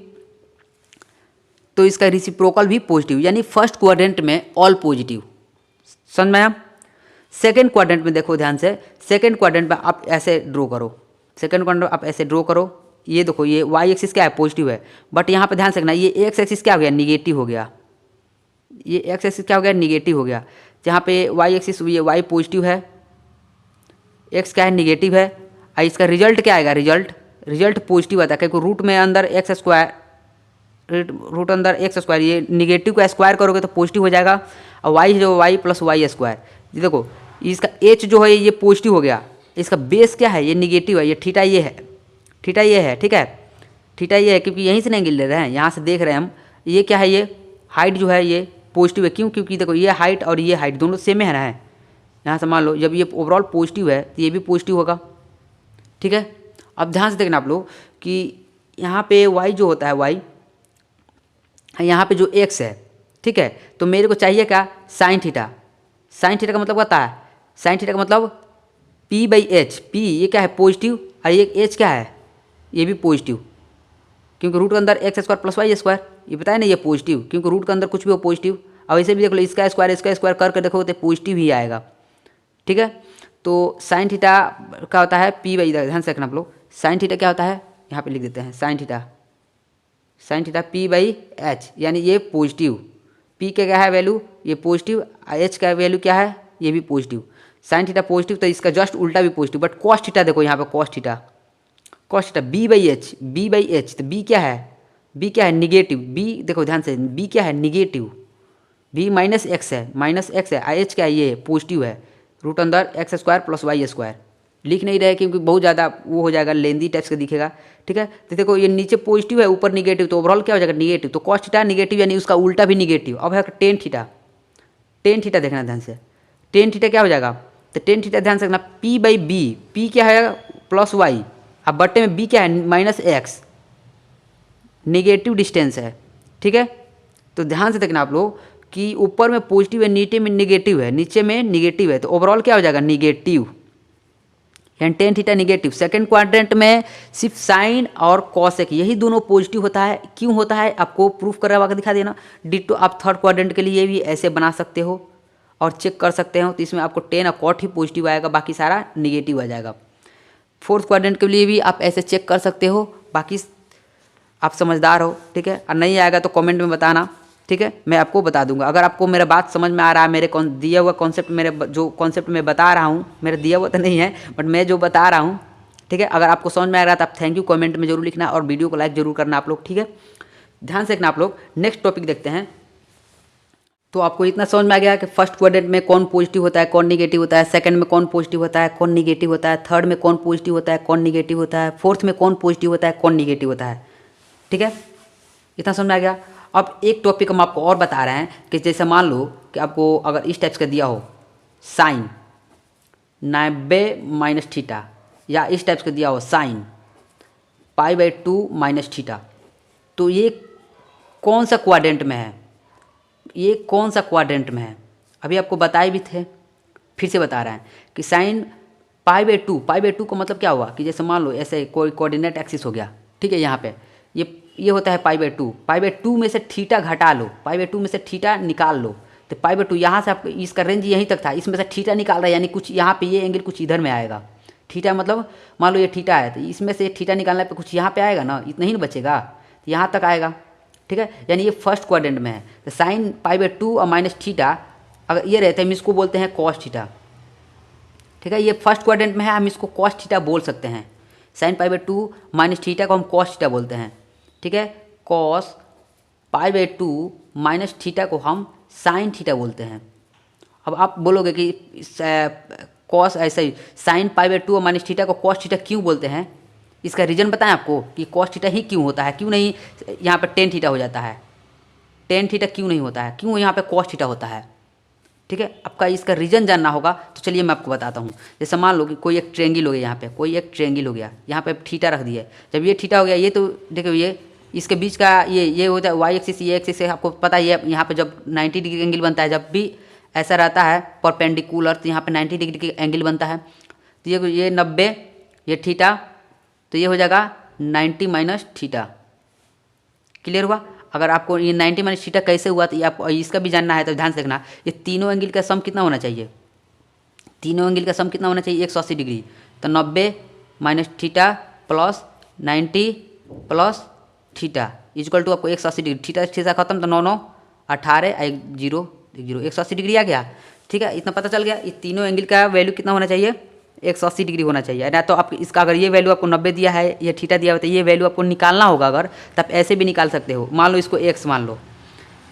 तो इसका रेसिप्रोकल भी पॉजिटिव, यानी फर्स्ट क्वाड्रेंट में ऑल पॉजिटिव, समझ में आया। सेकेंड क्वाड्रेंट में देखो ध्यान से, सेकेंड क्वाड्रेंट में आप ऐसे ड्रॉ करो, सेकेंड क्वाड्रेंट आप ऐसे ड्रॉ करो, ये देखो ये वाई एक्सिस क्या है, पॉजिटिव है, बट यहाँ पे ध्यान से रखना, ये एक्स एक्सिस क्या हो गया, निगेटिव हो गया, ये एक्स एक्सिस क्या हो गया, निगेटिव हो गया। जहाँ पे वाई एक्सिस, ये वाई पॉजिटिव है, एक्स क्या है, निगेटिव है, और इसका रिजल्ट क्या आएगा, रिजल्ट पॉजिटिव आता है, क्योंकि रूट में अंदर एक्स स्क्वायर, रूट अंदर एक्स स्क्वायर, ये निगेटिव को स्क्वायर करोगे तो पॉजिटिव हो जाएगा, और वाई जो वाई प्लस वाई स्क्वायर, ये देखो इसका एच जो है ये पॉजिटिव हो गया, इसका बेस क्या है, ये निगेटिव है, ये थीटा ये है, थीटा ये है, ठीक है, थीटा ये है, क्योंकि यहीं से एंगल ले रहे हैं, यहाँ से देख रहे हैं हम, ये क्या है, ये हाइट जो है ये पॉजिटिव है। क्यों? क्योंकि देखो ये हाइट और ये हाइट दोनों सेम है ना, है, यहाँ से मान लो जब ये ओवरऑल पॉजिटिव है तो ये भी पॉजिटिव होगा, ठीक है। अब ध्यान से देखना आप लोग कि यहाँ पे वाई जो होता है, वाई यहाँ पे जो एक्स है, ठीक है, तो मेरे को चाहिए क्या, साइन थीटा, साइन थीटा का मतलब होता है, साइन थीटा का मतलब पी बाई एच, पी ये क्या है, पॉजिटिव, और ये एच क्या है, ये भी पॉजिटिव, क्योंकि रूट के अंदर x square plus y square, ये बताया ना ये पॉजिटिव, क्योंकि रूट के अंदर कुछ भी हो पॉजिटिव। अब ऐसे भी देख लो, इसका स्क्वायर करके देखो तो पॉजिटिव ही आएगा, ठीक है। तो साइन थीटा का होता है पी बाई, ध्यान से रखना आप लोग, साइन थीटा क्या होता है, यहाँ पे लिख देते हैं, sine theta P by H, यानी ये पॉजिटिव, पी का क्या है वैल्यू, ये पॉजिटिव, एच का वैल्यू क्या है, ये भी पॉजिटिव, साइन थीटा पॉजिटिव, तो इसका जस्ट उल्टा भी पॉजिटिव। बट कॉस थीटा देखो यहाँ पे, cos theta b by h, तो बी क्या है, निगेटिव, बी देखो ध्यान से, बी क्या है, निगेटिव, बी माइनस एक्स है, आई एच क्या है, ये पॉजिटिव है, रूट अंदर x square plus y square, लिख नहीं रहे क्योंकि बहुत ज़्यादा वो हो जाएगा, लेंदी टाइप्स का दिखेगा, ठीक है। तो देखो ये नीचे पॉजिटिव है, ऊपर निगेटिव, तो ओवरऑल क्या हो जाएगा, निगेटिव, तो कॉस थीटा निगेटिव, यानी उसका उल्टा भी निगेटिव। अब है टेन थीटा देखना ध्यान से, टेन थीटा क्या हो जाएगा, तो टेन थीटा ध्यान से रखना, पी बाई बी, पी क्या है प्लस वाई, अब बट्टे में बी क्या है, माइनस एक्स, निगेटिव डिस्टेंस है, ठीक है। तो ध्यान से देखना आप लोग कि ऊपर में पॉजिटिव है, नीचे में निगेटिव है, तो ओवरऑल क्या हो जाएगा, निगेटिव, यानी tan theta negative. Second quadrant में सिर्फ साइन और कॉसेक यही दोनों पॉजिटिव होता है। क्यों होता है आपको प्रूफ करवा कर दिखा देना। डिट्टो आप थर्ड क्वाड्रेंट के लिए भी ऐसे बना सकते हो और चेक कर सकते हो, तो इसमें आपको टेन और कॉट ही पॉजिटिव आएगा, बाकी सारा निगेटिव आ जाएगा। फोर्थ क्वाड्रेंट के लिए भी आप ऐसे चेक कर सकते हो, बाकी आप समझदार हो, ठीक है। और नहीं आएगा तो कमेंट में बताना, ठीक है, मैं आपको बता दूंगा। अगर आपको मेरा बात समझ में आ रहा है, मेरे दिया हुआ कॉन्सेप्ट, मेरे जो कॉन्सेप्ट मैं बता रहा हूँ, मेरा दिया हुआ तो नहीं है बट मैं जो बता रहा हूँ, ठीक है, अगर आपको समझ में आ रहा है तो आप थैंक यू कमेंट में जरूर लिखना और वीडियो को लाइक जरूर करना आप लोग, ठीक है। ध्यान से रखना आप लोग। नेक्स्ट टॉपिक देखते हैं। तो आपको इतना समझ में आ गया कि फर्स्ट क्वाड्रेंट में कौन पॉजिटिव होता है कौन निगेटिव होता है, सेकंड में कौन पॉजिटिव होता है कौन निगेटिव होता है, थर्ड में कौन पॉजिटिव होता है कौन निगेटिव होता है, फोर्थ में कौन पॉजिटिव होता है कौन निगेटिव होता है। ठीक है, इतना समझ में आ गया। अब एक टॉपिक हम आपको और बता रहे हैं कि जैसे मान लो कि आपको अगर इस टाइप्स का दिया हो साइन 90 - थीटा, या इस टाइप्स का दिया हो साइन π/2 - थीटा, तो ये कौन सा क्वाड्रेंट में है, ये कौन सा क्वाड्रेंट में है। अभी आपको बताए भी थे, फिर से बता रहे हैं कि साइन π/2 का मतलब क्या हुआ कि जैसे मान लो ऐसे कोई कोऑर्डिनेट एक्सिस हो गया, ठीक है, यहाँ पे ये होता है π/2 में से थीटा घटा लो, π/2 में से थीटा निकाल लो, तो π/2 यहाँ से आप इसका रेंज यहीं तक था, इसमें से थीटा निकाल रहा है, यानी कुछ यहाँ पे ये एंगल कुछ इधर में आएगा। थीटा मतलब मान लो ये थीटा है, तो इसमें से थीटा निकालने पे कुछ यहाँ पे आएगा ना, इतना ही ना बचेगा, तो यहाँ तक आएगा। ठीक है, यानी ये फर्स्ट क्वाड्रेंट में है। तो साइन π/2 और माइनस थीटा अगर ये रहते हैं, हम इसको बोलते हैं कॉस थीटा। ठीक है, ये फर्स्ट क्वाड्रेंट में है, हम इसको कॉस थीटा बोल सकते हैं। साइन π/2 माइनस थीटा को हम कॉस थीटा बोलते हैं। ठीक है, कॉस π/2 माइनस थीटा को हम साइन थीटा बोलते हैं। अब आप बोलोगे कि कॉस ऐसा ही साइन π/2 और माइनस थीटा को कॉस थीटा क्यों बोलते हैं, इसका रीज़न बताएं आपको कि कॉस थीटा ही क्यों होता है, क्यों नहीं यहाँ पर टेन थीटा हो जाता है, टेन थीटा क्यों नहीं होता है, क्यों यहाँ पे कॉस थीटा होता है। ठीक है, आपका इसका रीज़न जानना होगा, तो चलिए मैं आपको बताता हूँ। जैसे मान लो कि कोई एक ट्रेंगल हो गया, यहाँ पे कोई एक ट्रेंगल हो गया, यहाँ पे थीटा रख दिया। जब ये थीटा हो गया, ये तो देखो ये इसके बीच का ये हो जाए वाई एक्सिस, ये एक्सिस से आपको पता है, यहाँ पे जब 90 डिग्री एंगल बनता है, जब भी ऐसा रहता है परपेंडिकुलर, तो यहाँ पे 90 डिग्री की एंगल बनता है। तो ये 90, ये थीटा, तो ये हो जाएगा 90 माइनस थीटा। क्लियर हुआ। अगर आपको ये 90 माइनस थीटा कैसे हुआ, तो ये आपको इसका भी जानना है, तो ध्यान से देखना, ये तीनों एंगल का सम कितना होना चाहिए, तीनों एंगल का सम कितना होना चाहिए, 180 डिग्री। तो 90 minus theta plus 90 plus theta equal to आपको 180 डिग्री। थीटा खत्म, तो 9 9 18 1 0 180 डिग्री आ गया। ठीक है, इतना पता चल गया। ये तीनों एंगल का वैल्यू कितना होना चाहिए, 180 डिग्री होना चाहिए ना। तो आप इसका अगर ये वैल्यू आपको 90 दिया है, ये थीटा दिया हुआ, तो ये वैल्यू आपको निकालना होगा। अगर तो आप ऐसे भी निकाल सकते हो, मान लो इसको x मान लो।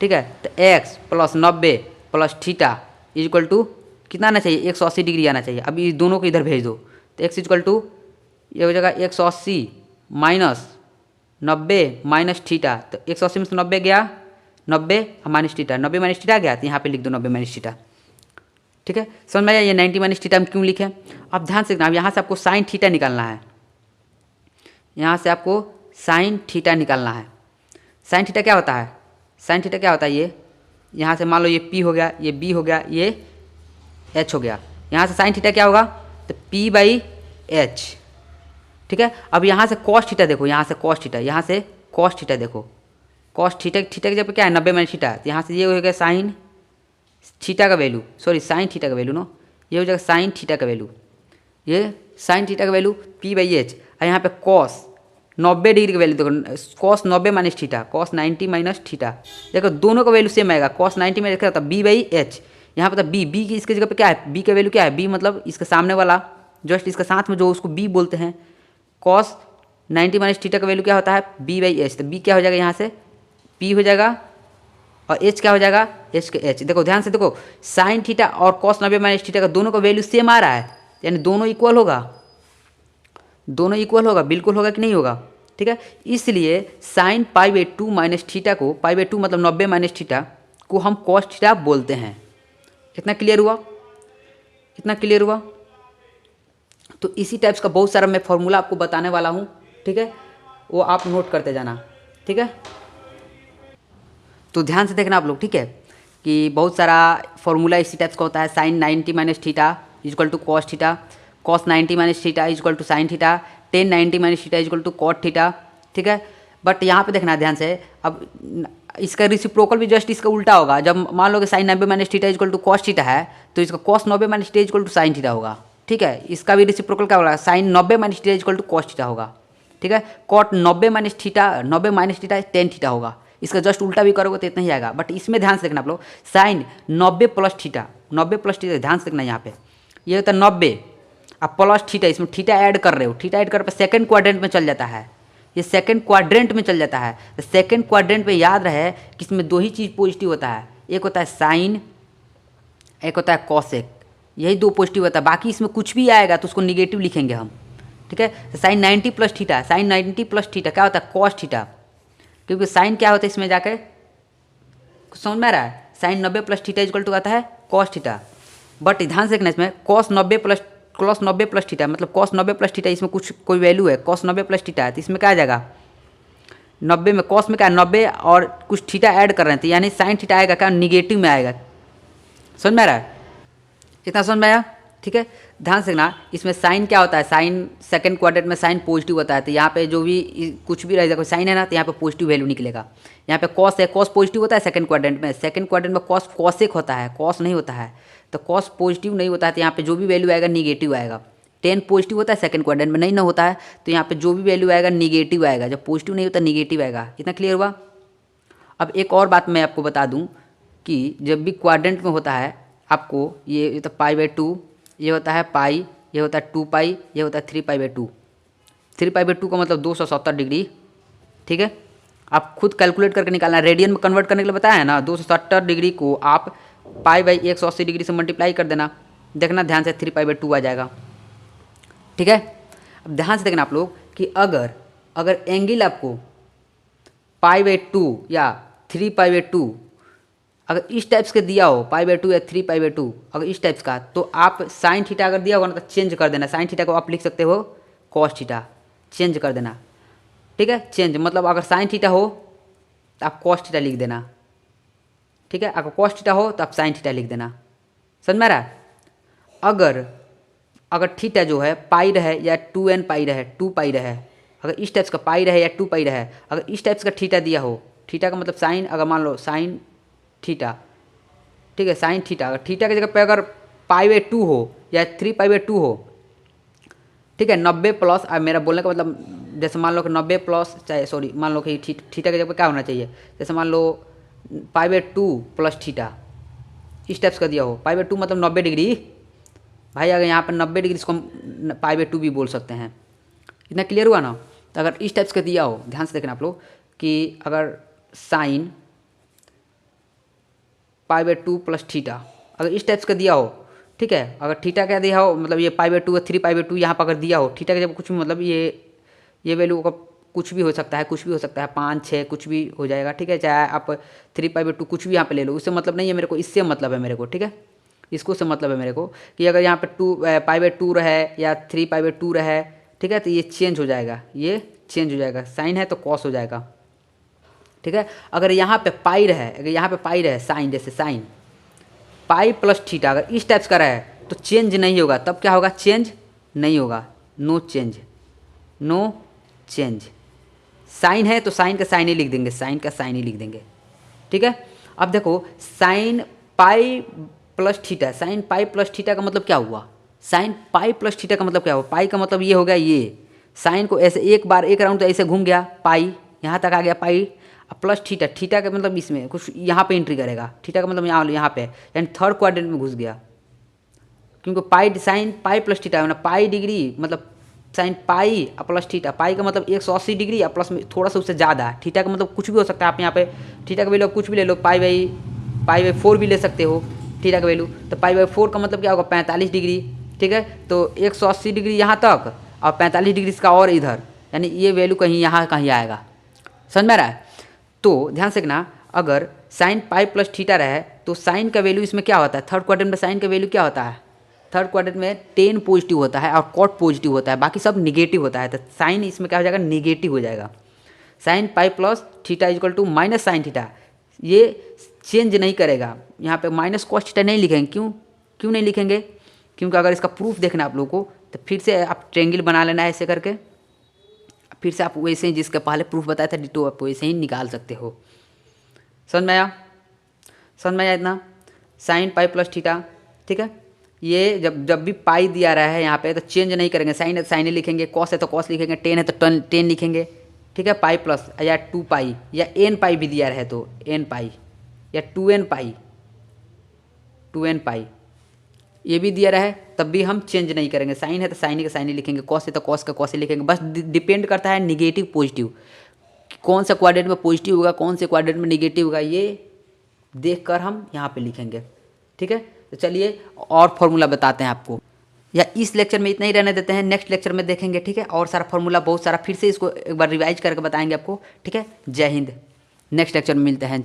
ठीक है, तो x plus 90 plus theta equal to कितना आना चाहिए, 180 डिग्री आना चाहिए। अब ये दोनों को इधर भेज दो, तो x इक्वल टू ये हो जाएगा 180 माइनस 90 माइनस थीटा। तो 180 में से 90 गया, 90 माइनस थीटा, 90 माइनस थीटा गया, तो यहाँ पे लिख दो 90 माइनस थीटा। ठीक है, समझ में आया ये 90 माइनस थीटा हम क्यों लिखें। अब ध्यान से देखना, अब यहाँ से आपको साइन थीटा निकालना है, यहाँ से आपको साइन थीटा निकालना है। साइन थीटा क्या होता है, साइन थीटा क्या होता है, ये यहाँ से मान लो ये P हो गया, ये B हो गया, ये H हो गया। यहाँ से साइन थीटा क्या होगा, तो P/H। ठीक है, अब यहाँ से कॉस थीटा देखो, यहाँ से कॉस थीटा, यहाँ से कॉस थीटा देखो, कॉस थीटा की जब क्या है 90 माइनस थीटा, तो यहाँ से ये हो गया साइन थीटा का वैल्यू, सॉरी साइन थीटा का वैल्यू नो, ये हो जाएगा साइन थीटा का वैल्यू, ये साइन थीटा का वैल्यू P/H। और यहाँ पे कॉस 90 डिग्री का वैल्यू देखो, cos 90 minus theta, cos 90 minus theta, देखो दोनों का वैल्यू सेम आएगा। कॉस 90 में क्या होता है B/H, यहाँ पर B की इसके जगह पे क्या है, B का वैल्यू क्या है, B मतलब इसके सामने वाला जस्ट इसके साथ में जो उसको B बोलते हैं। कॉस 90 माइनस थीटा का वैल्यू क्या होता है B/H, तो B क्या हो जाएगा, यहाँ से P हो जाएगा, और H क्या हो जाएगा, H के H। देखो ध्यान से देखो, साइन थीटा और कॉस 90 माइनस थीटा का दोनों का वैल्यू सेम आ रहा है, यानी दोनों इक्वल होगा, दोनों इक्वल होगा, बिल्कुल होगा कि नहीं होगा। ठीक है, इसलिए साइन π/2 माइनस थीटा को, π/2 मतलब 90 माइनस थीटा को हम कॉस थीटा बोलते हैं। इतना क्लियर हुआ, इतना क्लियर हुआ। तो इसी टाइप्स का बहुत सारा मैं फॉर्मूला आपको बताने वाला हूँ। ठीक है, वो आप नोट करते जाना। ठीक है, तो ध्यान से देखना आप लोग। ठीक है, कि बहुत सारा फॉर्मूला इसी टाइप्स का होता है। Sine 90 minus theta equal to cos theta, cos 90 minus theta equal to sine theta, tan 90 minus theta equal to cot theta. ठीक है, बट यहाँ पे देखना ध्यान से, अब इसका रेसिप्रोकल भी जस्ट इसका उल्टा होगा। जब मान लो कि sine 90 minus theta equal to cos theta है, तो इसका cos 90 minus theta equal to sine theta होगा। ठीक है, इसका भी रेसिप्रोकल क्या होगा, sine 90 minus theta equal to cos theta होगा। ठीक है, cot 90 minus theta, 90 minus theta tan theta होगा। इसका जस्ट उल्टा भी करोगे तो इतना ही आएगा। बट इसमें ध्यान से देखना आप लोग, sine 90 plus theta, 90 plus theta, ध्यान से देखना यहाँ पे ये होता है 90, अब प्लस थीटा, इसमें थीटा ऐड कर रहे हो, थीटा ऐड कर पे सेकंड क्वाड्रेंट में चल जाता है, ये सेकंड क्वाड्रेंट में चल जाता है। तो सेकंड क्वाड्रेंट में याद रहे कि इसमें दो ही चीज़ पॉजिटिव होता है, एक होता है साइन, एक होता है कॉसेक, यही दो पॉजिटिव होता है। बाकी इसमें कुछ भी आएगा तो उसको निगेटिव लिखेंगे हम, ठीक है। Sine 90 plus theta, sine 90 plus theta क्या होता है, कॉस थीटा, क्योंकि साइन क्या होता है इसमें जाकर समझ में आ रहा है, sine 90 plus theta equal to आता है कॉस थीटा। बट ध्यान से देखना इसमें कॉस 90 प्लस थीटा, मतलब कॉस 90 प्लस थीटा, इसमें कुछ कोई वैल्यू है, कॉस 90 प्लस थीटा है तो इसमें क्या आ जाएगा 90 में, कॉस में क्या है 90 और कुछ थीटा ऐड कर रहे थे, यानी साइन थीटा आएगा क्या निगेटिव में आएगा। समझ में आ रहा है, इतना समझ में आया, ठीक है। ध्यान से देखना इसमें साइन क्या होता है, साइन सेकंड क्वाड्रेंट में साइन पॉजिटिव होता है, तो यहाँ पे जो भी कुछ भी रहेगा कोई साइन है ना तो यहाँ पे पॉजिटिव वैल्यू निकलेगा। यहाँ पे कॉस है, कॉस पॉजिटिव होता है सेकंड क्वाड्रेंट में, सेकंड क्वाड्रेंट में कॉस कॉसेक होता है, कॉस नहीं होता है, तो कॉस पॉजिटिव नहीं होता है तो यहाँ पे जो भी वैल्यू आएगा निगेटिव आएगा। टेन पॉजिटिव होता है सेकंड क्वाड्रेंट में, नहीं ना होता है तो यहाँ पे जो भी वैल्यू आएगा निगेटिव आएगा, जब पॉजिटिव नहीं होता निगेटिव आएगा। इतना क्लियर हुआ। अब एक और बात मैं आपको बता दूँ कि जब भी क्वाड्रेंट में होता है आपको ये तो पाई बाई 2, ये होता है पाई, ये होता है 2 पाई, ये होता है 3 पाई बाई 2। 3 पाई बाई 2 का मतलब 270 डिग्री, ठीक है। आप खुद कैलकुलेट करके निकालना, रेडियन में कन्वर्ट करने के लिए बताया है ना, 270 डिग्री को आप पाई बाई 180 डिग्री से मल्टीप्लाई कर देना, देखना ध्यान से 3 पाई बाई 2 आ जाएगा, ठीक है। अब ध्यान से देखना आप लोग कि अगर एंगल आपको पाई बाई 2 या 3 पाई बाई 2 अगर इस टाइप्स के दिया हो, पाई बाई 2 या 3 पाई बाई 2 अगर इस टाइप्स का, तो आप साइन थीटा अगर दिया होगा ना तो चेंज कर देना, साइन थीटा को आप लिख सकते हो कॉस थीटा, चेंज कर देना, ठीक है। चेंज मतलब अगर साइन थीटा हो तो आप कॉस थीटा लिख देना, ठीक है। अगर कॉस थीटा हो तो आप साइन थीटा लिख देना, समझ में आ रहा है। अगर थीटा जो है पाई रहे या 2n पाई रहे, 2 पाई रहे, अगर इस टाइप्स का पाई रहे या 2 पाई रहे, अगर इस टाइप्स का थीटा दिया हो, थीटा का मतलब साइन, अगर मान लो साइन थीटा, ठीक है, साइन थीटा, अगर थीटा की जगह पे अगर पाई बाई 2 हो या 3 पाई बाई 2 हो, ठीक है, 90 प्लस, अब मेरा बोलने का मतलब जैसे मान लो कि 90 प्लस, चाहे सॉरी मान लो कि थीटा की जगह पे क्या होना चाहिए, जैसे मान लो पाई बाई 2 प्लस थीटा इस टाइप्स का दिया हो, पाई बाई 2 मतलब 90 डिग्री भाई, अगर यहाँ पर 90 डिग्री इसको हम पाई बाई 2 भी बोल सकते हैं। इतना क्लियर हुआ ना। तो अगर इस टाइप्स का दिया हो, ध्यान से देखना आप लोग कि अगर sine pi by 2 plus theta अगर इस टाइप्स का दिया हो, ठीक है, अगर थीटा क्या दिया हो मतलब ये पाई बाई 2 या 3 पाई बाई 2 यहाँ पर अगर दिया हो, थीटा का जब कुछ भी मतलब ये वैल्यू का कुछ भी हो सकता है, कुछ भी हो सकता है, 5 6 कुछ भी हो जाएगा, ठीक है। चाहे आप 3 पाई बाई 2 कुछ भी यहाँ पे ले लो, उससे मतलब नहीं है मेरे को, इससे मतलब है मेरे को, ठीक है, इसको से मतलब है मेरे को कि अगर यहाँ पे 2 पाई बाई 2 रहे या 3 पाई बाई 2 रहे, ठीक है, तो ये चेंज हो जाएगा, ये चेंज हो जाएगा, साइन है तो कॉस हो जाएगा, ठीक है। अगर यहाँ पे पाई रहे, अगर यहाँ पे पाई रहे साइन, जैसे साइन पाई प्लस थीटा अगर इस टाइप्स का रहे तो चेंज नहीं होगा, तब क्या होगा, चेंज नहीं होगा, no change, no change. Sine है तो साइन का साइन ही लिख देंगे, साइन का साइन ही लिख देंगे, ठीक है। अब देखो sign pi plus theta, sign pi plus theta का मतलब क्या हुआ, साइन पाई प्लस थीटा का मतलब क्या हुआ, पाई का मतलब ये हो गया, ये साइन को ऐसे एक बार एक राउंड तो ऐसे घूम गया, पाई यहाँ तक आ गया पाई, प्लस थीटा, थीटा का मतलब इसमें कुछ यहाँ पे एंट्री करेगा, थीटा का मतलब यहाँ पे, यानी थर्ड क्वाड्रेंट में घुस गया, क्योंकि pi sine pi plus theta है ना, पाई डिग्री मतलब साइन पाई प्लस थीटा, पाई का मतलब 180 डिग्री या प्लस में थोड़ा सा उससे ज़्यादा, थीटा का मतलब कुछ भी हो सकता है, आप यहाँ पे थीटा का वैल्यू कुछ भी ले लो, पाई बाई 4 भी ले सकते हो थीटा का वैल्यू, तो पाई बाई 4 का मतलब क्या होगा 45 डिग्री, ठीक है। तो 180 डिग्री यहाँ तक और 45 डिग्री इसका और इधर, यानी ये वैल्यू कहीं यहाँ कहीं आएगा, समझ में आ रहा है। तो ध्यान से देखना, अगर साइन पाई प्लस थीटा रहे तो साइन का वैल्यू इसमें क्या होता है, थर्ड क्वाड्रेंट में साइन का वैल्यू क्या होता है, थर्ड क्वाड्रेंट में 10 पॉजिटिव होता है और कॉट पॉजिटिव होता है, बाकी सब निगेटिव होता है, तो साइन इसमें क्या हो जाएगा, निगेटिव हो जाएगा। Sine pi plus theta equal to minus sine theta, ये चेंज नहीं करेगा, यहाँ पे माइनस कॉस थीटा नहीं लिखेंगे, क्यों नहीं लिखेंगे, क्योंकि अगर इसका प्रूफ देखना आप लोगों को तो फिर से आप ट्रेंगल बना लेना है ऐसे करके, फिर से आप वैसे ही जिसका पहले प्रूफ बताया था डिटो आप वैसे ही निकाल सकते हो। समझ में आया, समझ में आया इतना, साइन पाई प्लस थीटा, ठीक है। ये जब भी पाई दिया रहा है यहाँ पे तो चेंज नहीं करेंगे, साइन है तो साइन ही लिखेंगे, कॉस है तो कॉस लिखेंगे, टेन है तो टेन लिखेंगे, ठीक है। पाई प्लस या 2 पाई या एन पाई भी दिया रहे तो एन पाई या 2n पाई ये भी दिया रहा है तब भी हम चेंज नहीं करेंगे, साइन है तो साइन ही का साइन ही लिखेंगे, कॉस है तो कॉस का कॉस ही लिखेंगे, बस डिपेंड करता है निगेटिव पॉजिटिव, कौन सा क्वाड्रेंट में पॉजिटिव होगा कौन से क्वाड्रेंट में निगेटिव होगा, ये देखकर हम यहाँ पे लिखेंगे। ठीक है, तो चलिए और फॉर्मूला बताते हैं आपको, या इस लेक्चर में इतना ही रहने देते हैं, नेक्स्ट लेक्चर में देखेंगे। ठीक है, और सारा फॉर्मूला बहुत सारा फिर से इसको एक बार रिवाइज करके बताएंगे आपको। ठीक है, जय हिंद। नेक्स्ट लेक्चर में मिलते हैं।